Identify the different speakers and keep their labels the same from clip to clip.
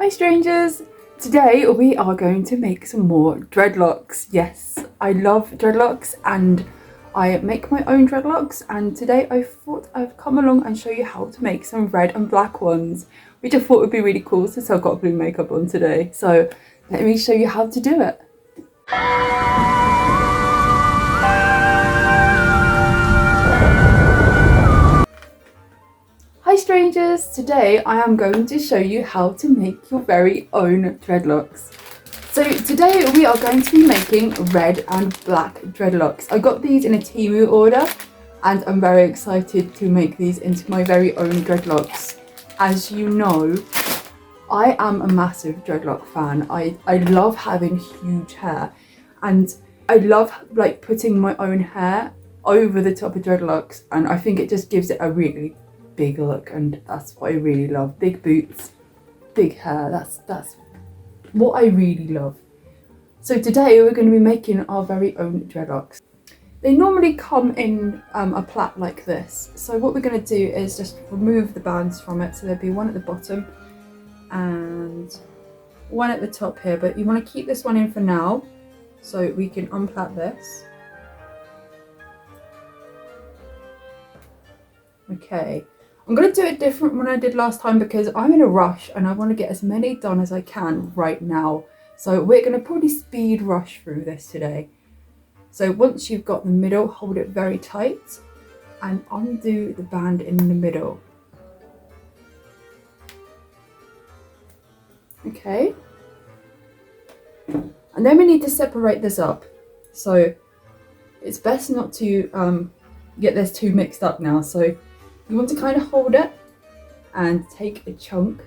Speaker 1: Hi strangers! Today we are going to make some more dreadlocks. Yes, I love dreadlocks and I make my own dreadlocks, and today I thought I'd come along and show you how to make some red and black ones, which I thought would be really cool since I've got blue makeup on today. So let me show you how to do it. Hi strangers! Today I am going to show you how to make your very own dreadlocks. So today we are going to be making red and black dreadlocks. I got these in a Temu order and I'm very excited to make these into my very own dreadlocks. As you know, I am a massive dreadlock fan. I love having huge hair, and I love like putting my own hair over the top of dreadlocks, and I think it just gives it a really big look, and that's what I really love. Big boots, big hair, that's what I really love. So today we're going to be making our very own dreadlocks. They normally come in a plait like this. So what we're going to do is just remove the bands from it. So there'll be one at the bottom and one at the top here, but you want to keep this one in for now so we can unplait this. Okay, I'm going to do it different than I did last time because I'm in a rush and I want to get as many done as I can right now. So we're going to probably speed rush through this today. So once you've got the middle, hold it very tight and undo the band in the middle. Okay. And then we need to separate this up. So it's best not to get this too mixed up now. So you want to kind of hold it and take a chunk.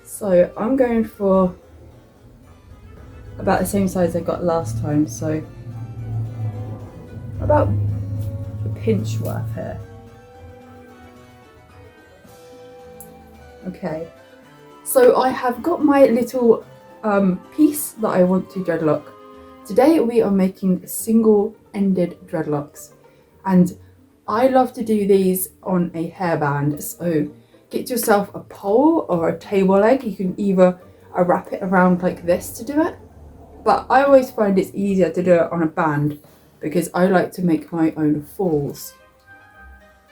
Speaker 1: So I'm going for about the same size I got last time, so about a pinch worth here. Okay, so I have got my little piece that I want to dreadlock. Today we are making single-ended dreadlocks, and I love to do these on a hairband. So get yourself a pole or a table leg. You can either wrap it around like this to do it, but I always find it's easier to do it on a band because I like to make my own falls.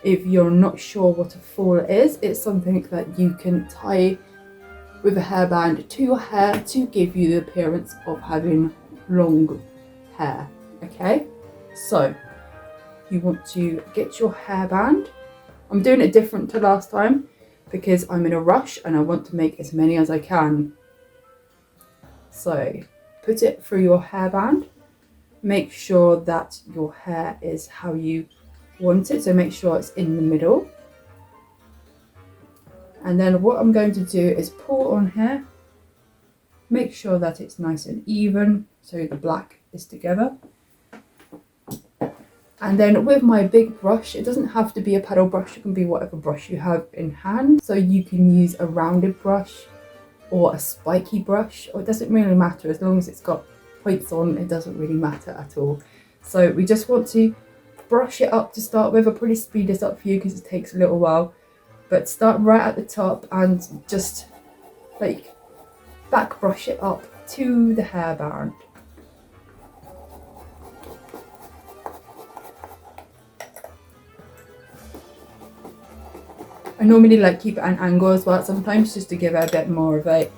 Speaker 1: If you're not sure what a fall is, it's something that you can tie with a hairband to your hair to give you the appearance of having long hair. Okay, so you want to get your hairband. I'm doing it different to last time because I'm in a rush and I want to make as many as I can. So put it through your hairband. Make sure that your hair is how you want it. So make sure it's in the middle. And then what I'm going to do is pull on here. Make sure that it's nice and even so the black is together. And then with my big brush, it doesn't have to be a paddle brush, it can be whatever brush you have in hand. So you can use a rounded brush or a spiky brush, or it doesn't really matter, as long as it's got points on, it doesn't really matter at all. So we just want to brush it up to start with. I'll probably speed this up for you because it takes a little while, but start right at the top and just like back brush it up to the hairband. I normally like keep it at an angle as well sometimes, just to give it a bit more of a,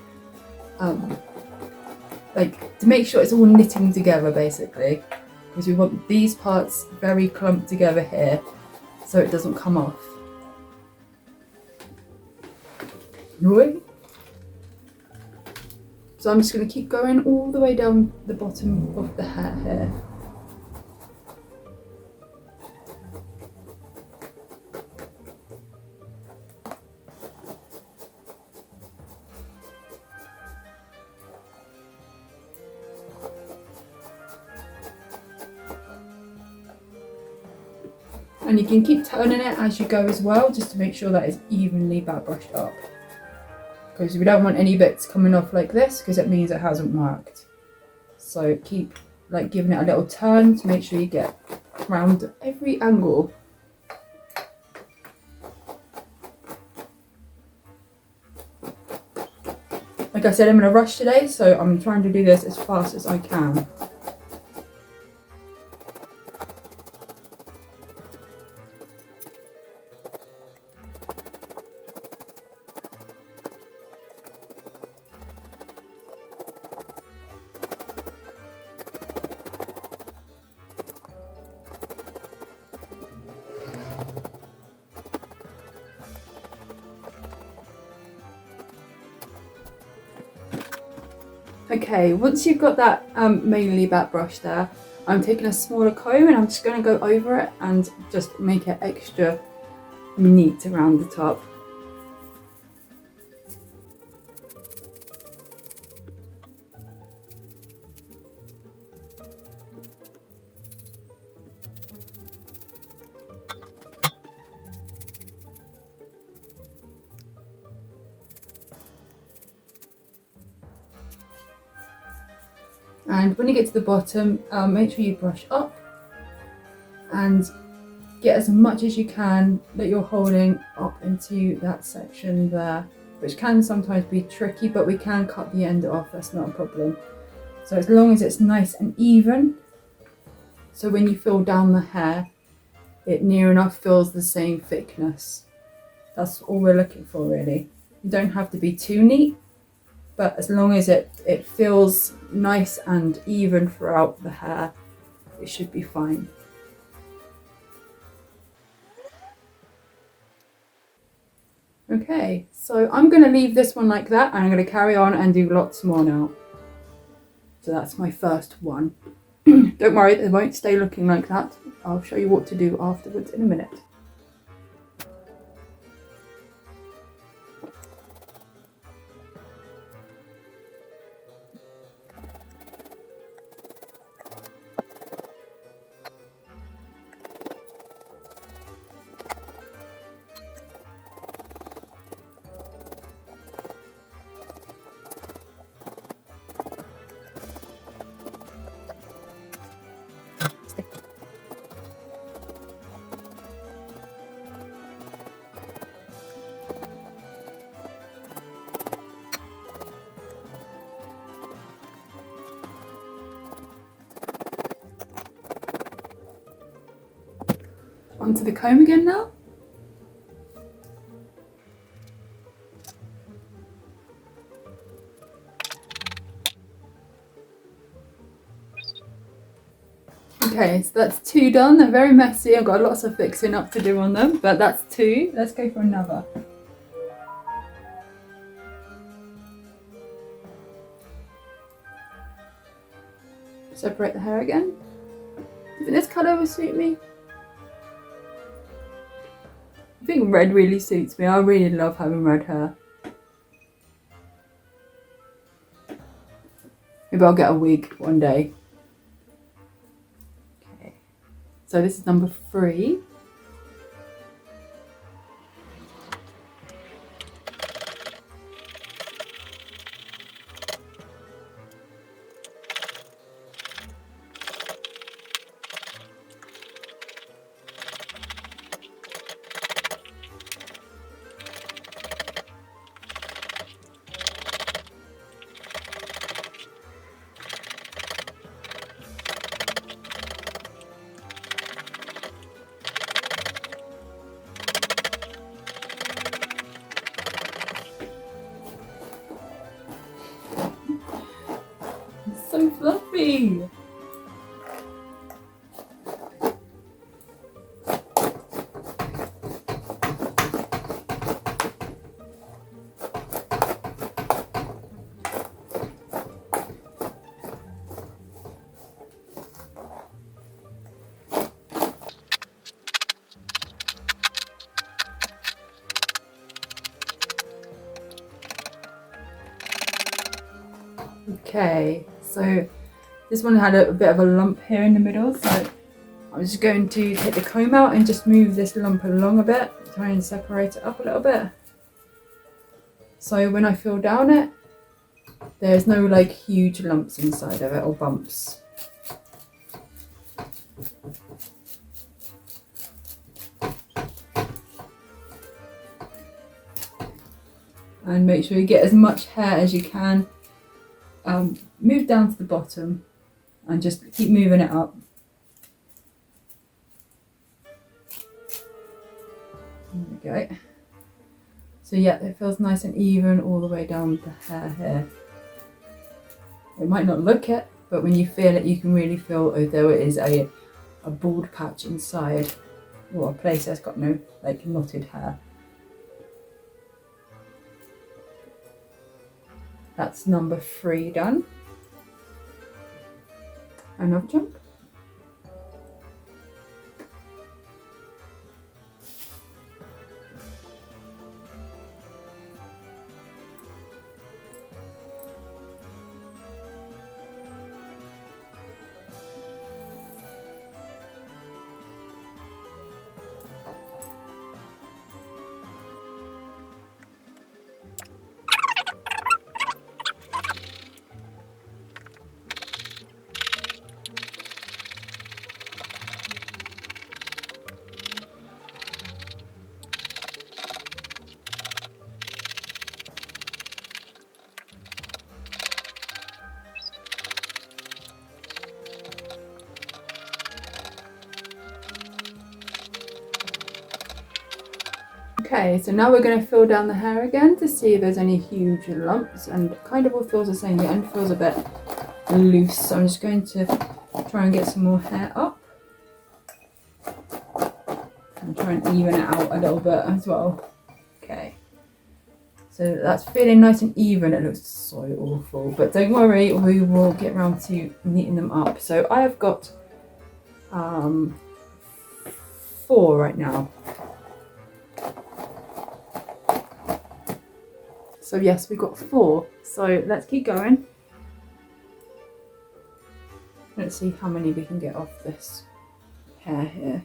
Speaker 1: like to make sure it's all knitting together basically, because we want these parts very clumped together here so it doesn't come off. Right. So I'm just going to keep going all the way down the bottom of the hair here. And you can keep turning it as you go as well, just to make sure that it's evenly back brushed up. Because we don't want any bits coming off like this, because it means it hasn't worked. So keep like giving it a little turn to make sure you get around every angle. Like I said, I'm in a rush today, so I'm trying to do this as fast as I can. Okay, once you've got that mainly back brush there, I'm taking a smaller comb and I'm just going to go over it and just make it extra neat around the top. And when you get to the bottom, make sure you brush up and get as much as you can that you're holding up into that section there, which can sometimes be tricky, but we can cut the end off, that's not a problem. So as long as it's nice and even, so when you fill down the hair, it near enough feels the same thickness. That's all we're looking for really. You don't have to be too neat, but as long as it feels nice and even throughout the hair, it should be fine. Okay, so I'm going to leave this one like that and I'm going to carry on and do lots more now. So that's my first one. Don't worry, they won't stay looking like that. I'll show you what to do afterwards in a minute. Onto the comb again now. Okay, so that's 2 done. They're very messy. I've got lots of fixing up to do on them, but that's 2. Let's go for another. Separate the hair again. Do you think this colour will suit me? I think red really suits me. I really love having red hair. Maybe I'll get a wig one day. Okay, so this is number 3. So fluffy. Okay, so this one had a bit of a lump here in the middle, so I'm just going to take the comb out and just move this lump along a bit, try and separate it up a little bit. So when I feel down it, there's no like huge lumps inside of it or bumps. and make sure you get as much hair as you can. Move down to the bottom and just keep moving it up. There we go. So yeah, it feels nice and even all the way down the hair here. It might not look it, but when you feel it, you can really feel although it is a bald patch inside, or a place that's got no like knotted hair. That's number 3 done. Another chunk. Okay, so now we're going to fill down the hair again to see if there's any huge lumps, and it kind of all feels the same. The end feels a bit loose, so I'm just going to try and get some more hair up and try and even it out a little bit as well. Okay, so that's feeling nice and even. It looks so awful, but don't worry, we will get around to neating them up. So I have got 4 right now. So yes, we've got 4. So let's keep going. Let's see how many we can get off this hair here.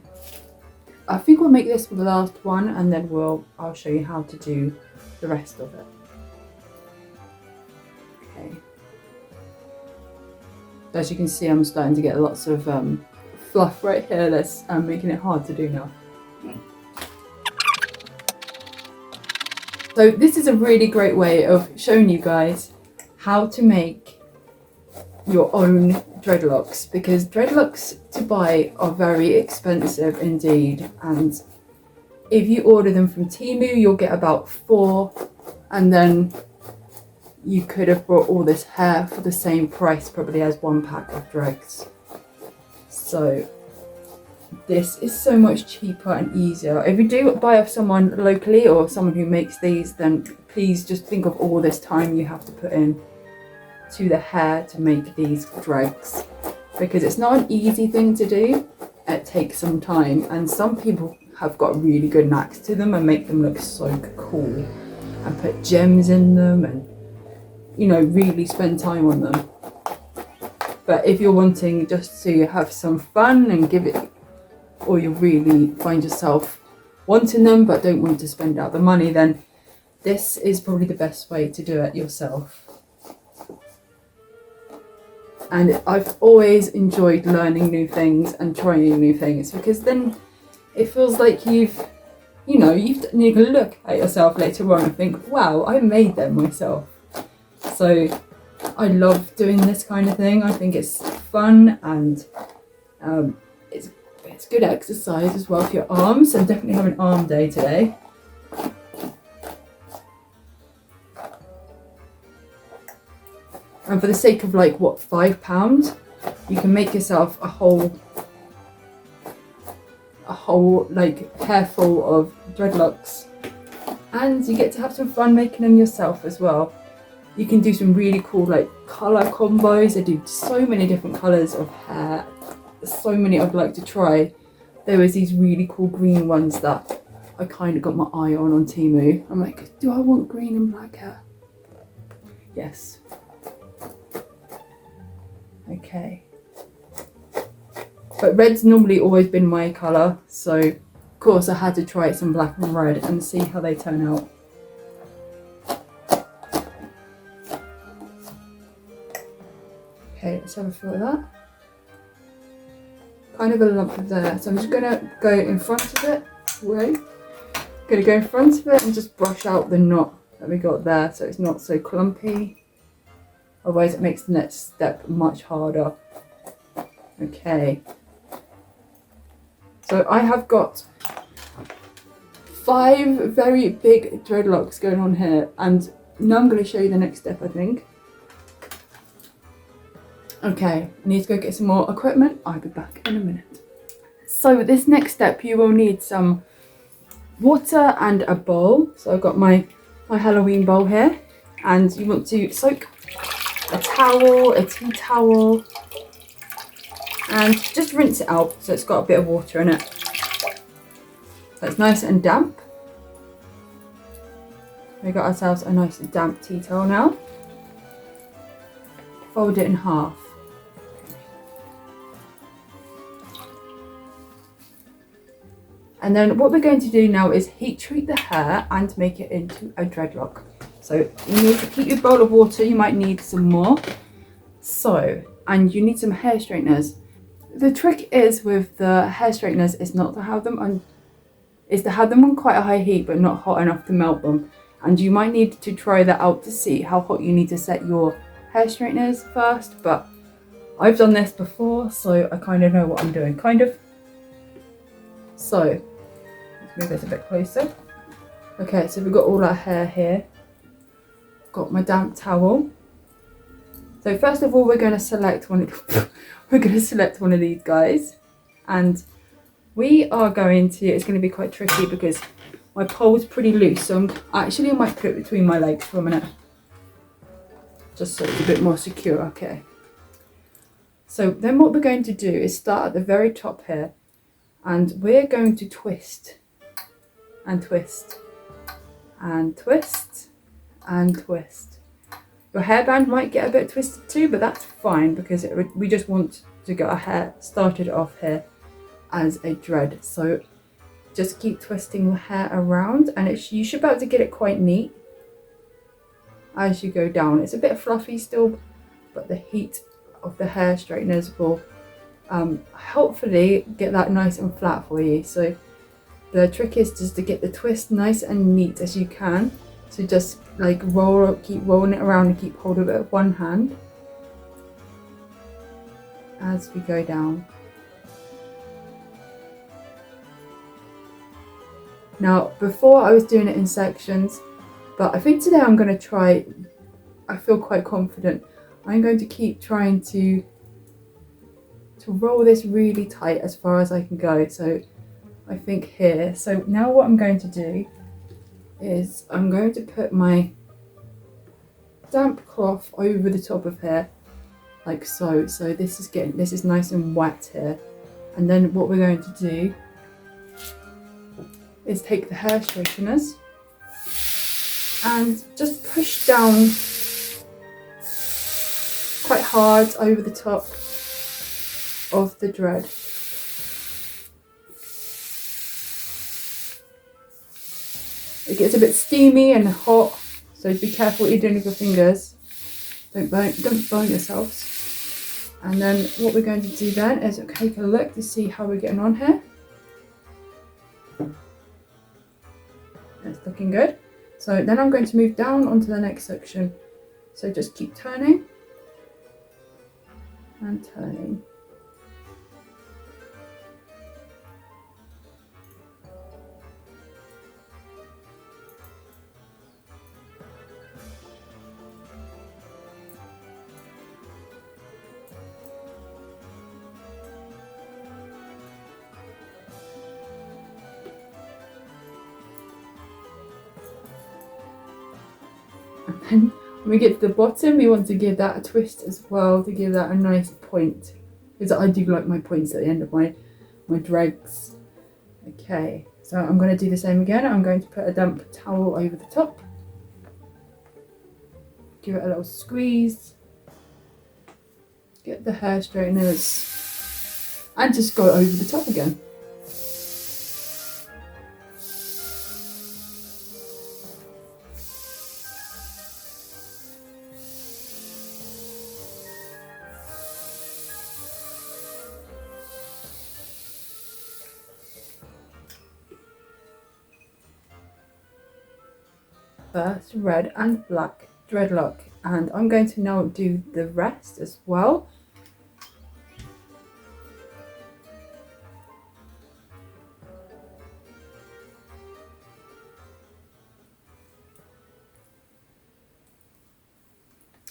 Speaker 1: I think we'll make this the last one, and then I'll show you how to do the rest of it. Okay. As you can see, I'm starting to get lots of fluff right here. That's making it hard to do now. So this is a really great way of showing you guys how to make your own dreadlocks, because dreadlocks to buy are very expensive indeed, and if you order them from Temu you'll get about 4, and then you could have bought all this hair for the same price probably as 1 pack of dregs. So this is so much cheaper and easier. If you do buy off someone locally or someone who makes these, then please just think of all this time you have to put in to the hair to make these dregs, because it's not an easy thing to do. It takes some time, and some people have got really good knacks to them and make them look so cool and put gems in them and, you know, really spend time on them. But if you're wanting just to have some fun and give it, or you really find yourself wanting them but don't want to spend out the money, then this is probably the best way to do it yourself. And I've always enjoyed learning new things and trying new things, because then it feels like you can look at yourself later on and think, wow, I made them myself. So I love doing this kind of thing. I think it's fun, and it's good exercise as well for your arms. I'm definitely having an arm day today. And for the sake of like what, £5, you can make yourself a whole like hair full of dreadlocks, and you get to have some fun making them yourself as well. You can do some really cool like colour combos. I do so many different colours of hair. So many I'd like to try. There was these really cool green ones that I kind of got my eye on Temu. I'm like, do I want green and black hair? Yes. Okay. But red's normally always been my colour, so of course I had to try some black and red and see how they turn out. Okay, let's have a feel of that. Kind of a lump there, so I'm just going to go in front of it. Wait. Going to go in front of it and just brush out the knot that we got there, so it's not so clumpy. Otherwise it makes the next step much harder. Okay. So I have got 5 very big dreadlocks going on here, and now I'm going to show you the next step, I think. Okay, I need to go get some more equipment. I'll be back in a minute. So this next step, you will need some water and a bowl. So I've got my Halloween bowl here, and you want to soak a towel, a tea towel, and just rinse it out so it's got a bit of water in it. So it's nice and damp. We got ourselves a nice damp tea towel now. Fold it in half. And then what we're going to do now is heat treat the hair and make it into a dreadlock. So you need to keep your bowl of water, you might need some more. So, and you need some hair straighteners. The trick is with the hair straighteners is not to have them on, is to have them on quite a high heat but not hot enough to melt them. And you might need to try that out to see how hot you need to set your hair straighteners first, but I've done this before, so I kind of know what I'm doing, kind of. So, let's move this a bit closer. Okay, so we've got all our hair here. Got my damp towel. So first of all, we're going to select one of these guys, and we are going to, it's going to be quite tricky because my pole is pretty loose, so I might put it between my legs for a minute, just so it's a bit more secure. Okay. So then what we're going to do is start at the very top here, and we're going to twist and twist and twist and twist. Your hairband might get a bit twisted too, but that's fine because we just want to get our hair started off here as a dread. So just keep twisting the hair around, and you should be able to get it quite neat as you go down. It's a bit fluffy still, but the heat of the hair straighteners will hopefully get that nice and flat for you. So the trick is just to get the twist nice and neat as you can. So just like keep rolling it around and keep hold of it with one hand as we go down. Now, before I was doing it in sections, but I think today I'm going to try, I feel quite confident. I'm going to keep trying to roll this really tight as far as I can go. So I think here. So now what I'm going to do is I'm going to put my damp cloth over the top of here, like so. So this is nice and wet here. And then what we're going to do is take the hair straighteners and just push down quite hard over the top of the dread. It gets a bit steamy and hot, so be careful what you're doing with your fingers. Don't burn yourselves. And then what we're going to do then is take a look to see how we're getting on here. It's looking good. So then I'm going to move down onto the next section. So just keep turning and turning. And when we get to the bottom, we want to give that a twist as well to give that a nice point, because I do like my points at the end of my dregs. Okay, so I'm going to do the same again. I'm going to put a damp towel over the top, give it a little squeeze, get the hair straighteners, and just go over the top again. first red and black dreadlock, and I'm going to now do the rest as well.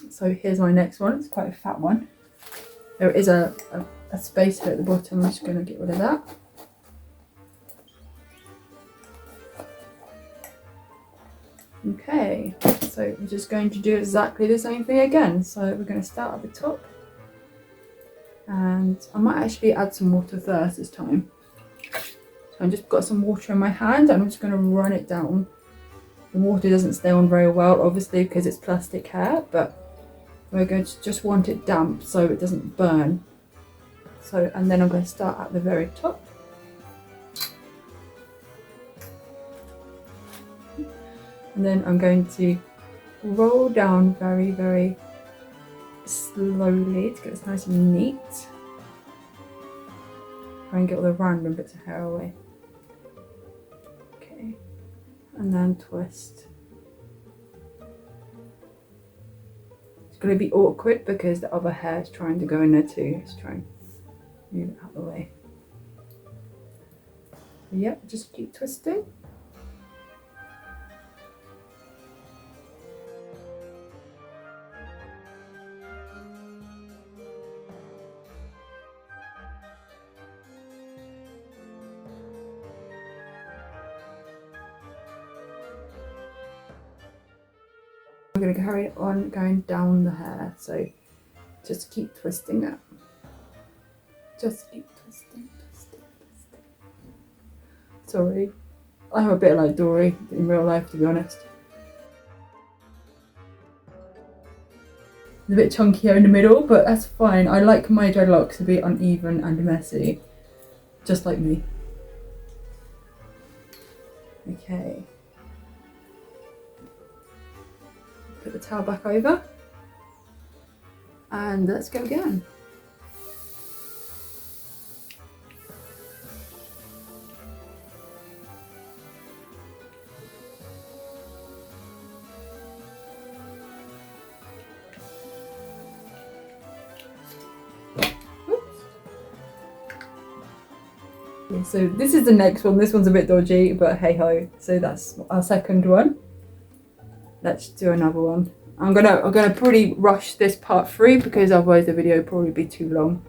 Speaker 1: So here's my next one. It's quite a fat one. There is a space here at the bottom. I'm just going to get rid of that. Okay, so we're just going to do exactly the same thing again. So we're going to start at the top, and I might actually add some water first this time. So I've just got some water in my hand and I'm just going to run it down. The water doesn't stay on very well, obviously, because it's plastic hair, but we're going to just want it damp so it doesn't burn. So, and then I'm going to start at the very top. And then I'm going to roll down very, very slowly to get this nice and neat. Try and get all the random bits of hair away. Okay, and then twist. It's going to be awkward because the other hair is trying to go in there too. Let's try and move it out of the way. Yep, just keep twisting. I'm going to carry on going down the hair, so just keep twisting it. Just keep twisting, twisting, twisting. Sorry, I'm a bit like Dory in real life, to be honest. It's a bit chunkier in the middle, but that's fine. I like my dreadlocks to be uneven and messy, just like me. Okay. Put the towel back over and let's go again. Okay, so this is the next one. This one's a bit dodgy, but hey ho. So that's our second one. Let's do another one. I'm gonna pretty rush this part through because otherwise the video will probably be too long.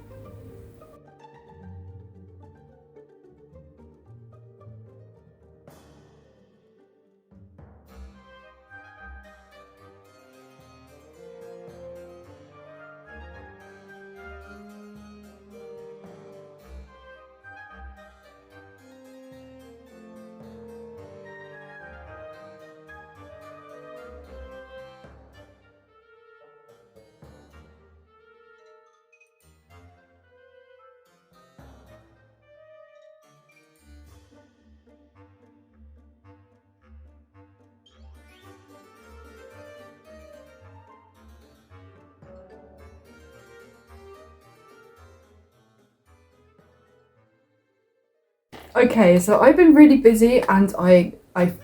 Speaker 1: Okay, so I've been really busy and I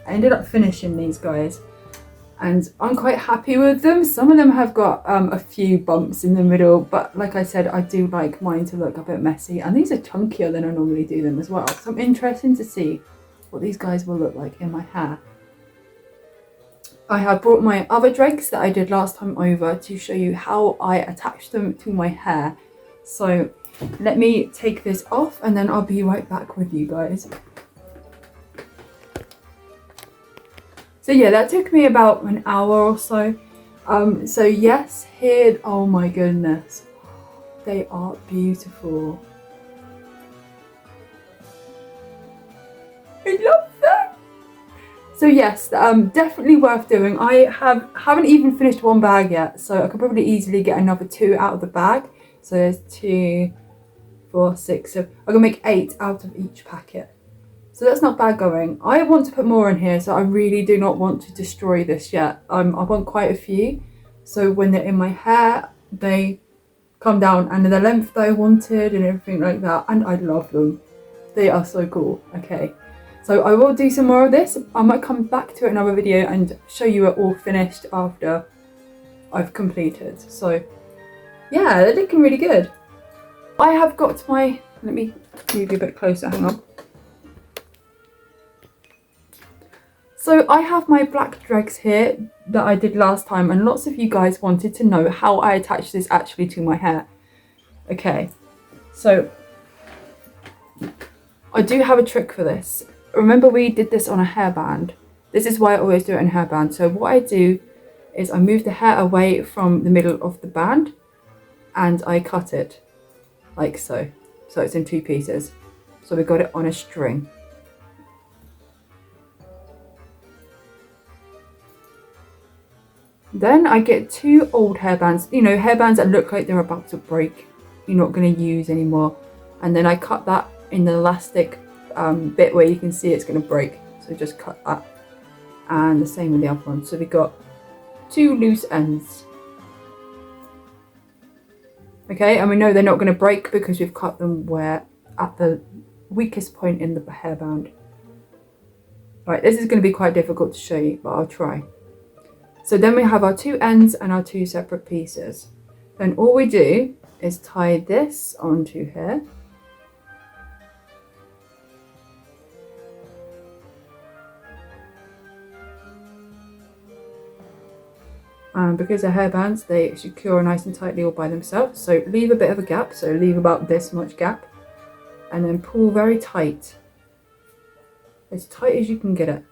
Speaker 1: ended up finishing these guys and I'm quite happy with them. Some of them have got a few bumps in the middle, but like I said, I do like mine to look a bit messy, and these are chunkier than I normally do them as well. So I'm interested to see what these guys will look like in my hair. I have brought my other dregs that I did last time over to show you how I attach them to my hair. So let me take this off and then I'll be right back with you guys. So yeah, that took me about an hour or so. So yes, here, oh my goodness, they are beautiful. I love them. So yes, definitely worth doing. I haven't even finished one bag yet, so I could probably easily get another 2 out of the bag. So there's 2, 4, 6, so I'm gonna make 8 out of each packet. So that's not bad going. I want to put more in here, so I really do not want to destroy this yet. I want quite a few, so when they're in my hair, they come down and the length that I wanted and everything like that, and I love them. They are so cool. Okay, So I will do some more of this. I might come back to another video and show you it all finished after I've completed. So yeah, they're looking really good. I have got my, let me move you a bit closer, hang on. So I have my black dregs here that I did last time, and lots of you guys wanted to know how I attach this actually to my hair. Okay, so I do have a trick for this. Remember we did this on a hairband. This is why I always do it in a hairband. So what I do is I move the hair away from the middle of the band and I cut it like so. So it's in two pieces. So we got it on a string. Then I get two old hairbands, you know, hairbands that look like they're about to break, you're not going to use anymore. And then I cut that in the elastic bit where you can see it's going to break. So just cut that. And the same with the other one. So we got two loose ends. Okay, and we know they're not going to break because we've cut them where at the weakest point in the hairband. Right, this is going to be quite difficult to show you, but I'll try. So then we have our two ends and our two separate pieces. Then all we do is tie this onto here. And because they're hairbands, they secure nice and tightly all by themselves. So leave a bit of a gap, so leave about this much gap. And then pull very tight. As tight as you can get it.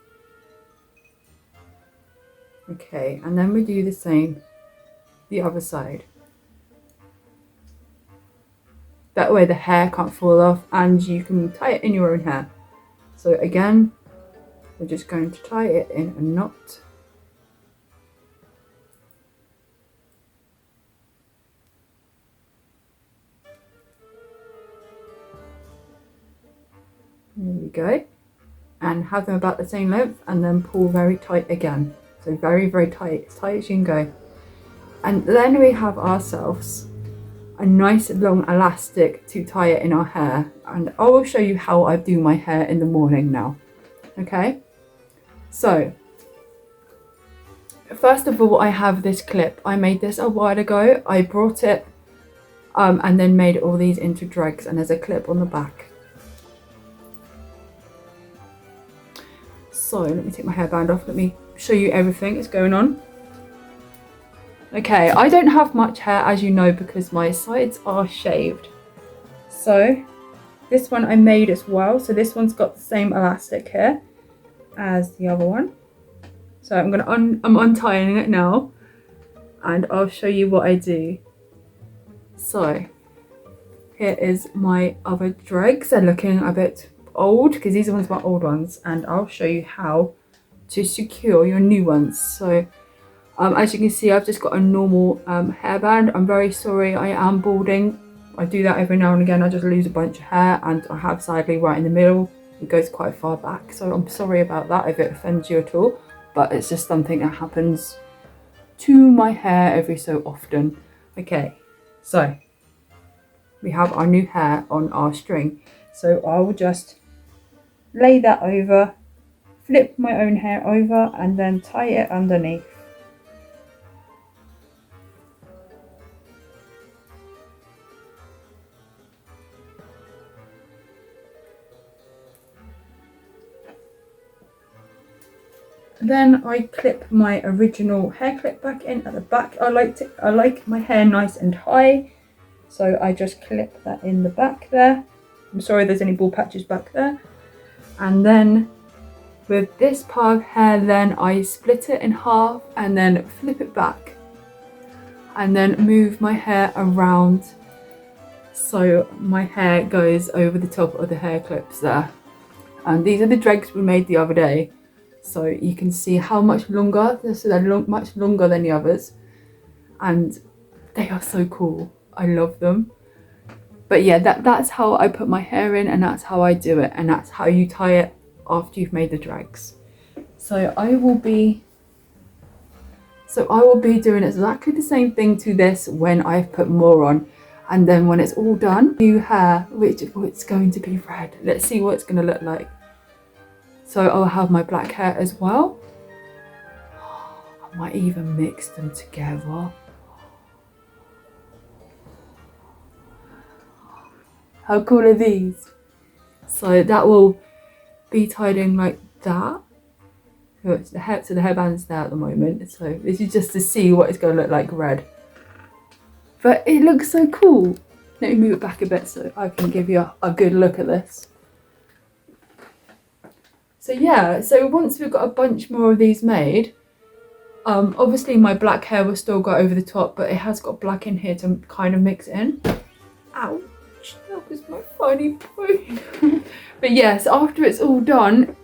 Speaker 1: Okay, and then we do the same the other side. That way the hair can't fall off and you can tie it in your own hair. So again, we're just going to tie it in a knot. There we go. And have them about the same length and then pull very tight again. So very, very tight, as tight as you can go. And then we have ourselves a nice long elastic to tie it in our hair. And I will show you how I do my hair in the morning now. Okay? So, first of all, I have this clip. I made this a while ago. I brought it and then made all these into dregs, and there's a clip on the back. So let me take my hairband off. Let me show you everything that's going on. Okay, I don't have much hair, as you know, because my sides are shaved. So this one I made as well. So this one's got the same elastic here as the other one. So I'm untying it now, and I'll show you what I do. So here is my other dregs. They're looking a bit old because these ones are my old ones, and I'll show you how to secure your new ones. So as you can see, I've just got a normal hairband. I'm very sorry, I am balding. I do that every now and again. I just lose a bunch of hair, and I have sadly right in the middle. It goes quite far back, so I'm sorry about that if it offends you at all, but it's just something that happens to my hair every so often. Okay, so we have our new hair on our string. So I will just lay that over, flip my own hair over, and then tie it underneath. Then I clip my original hair clip back in at the back. I like my hair nice and high, so I just clip that in the back there. I'm sorry there's any bald patches back there. And then with this part of hair, then I split it in half and then flip it back, and then move my hair around so my hair goes over the top of the hair clips there. And these are the dregs we made the other day, so you can see how much longer. So they're much longer than the others, and they are so cool. I love them. But yeah, that's how I put my hair in, and that's how I do it, and that's how you tie it after you've made the dregs. So I will be doing exactly the same thing to this when I've put more on, and then when it's all done, new hair, which it's going to be red. Let's see what it's going to look like. So I'll have my black hair as well. I might even mix them together. How cool are these? So that will be tied in like that. So the hairband's there at the moment. So this is just to see what it's going to look like red. But it looks so cool. Let me move it back a bit so I can give you a good look at this. So yeah, so once we've got a bunch more of these made, obviously my black hair will still go over the top, but it has got black in here to kind of mix it in. Ouch, that was my funny point. But yes, after it's all done,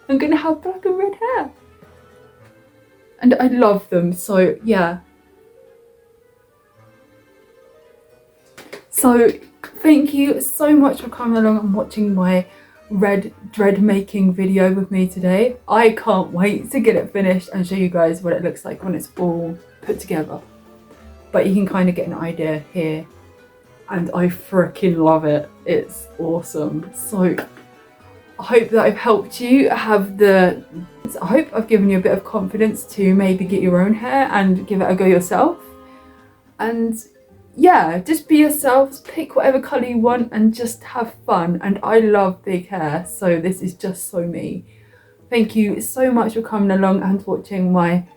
Speaker 1: I'm gonna have black and red hair. And I love them, so yeah. So thank you so much for coming along and watching my red dread making video with me today. I can't wait to get it finished and show you guys what it looks like when it's all put together. But you can kind of get an idea here, and I freaking love it. It's awesome. So I hope that I've helped you I hope I've given you a bit of confidence to maybe get your own hair and give it a go yourself. And yeah, just be yourselves, pick whatever colour you want and just have fun. And I love big hair, so this is just so me. Thank you so much for coming along and watching my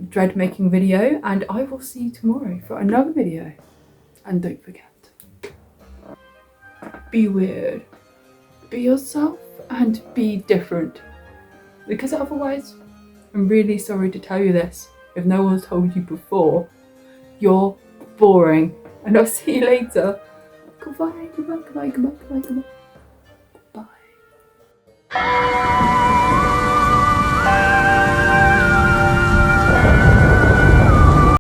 Speaker 1: dread making video, and I will see you tomorrow for another video. And don't forget, be weird, be yourself and be different, because otherwise, I'm really sorry to tell you this, if no one's told you before, you're boring. And I'll see you later. Goodbye, goodbye, goodbye, goodbye, goodbye, goodbye. Bye.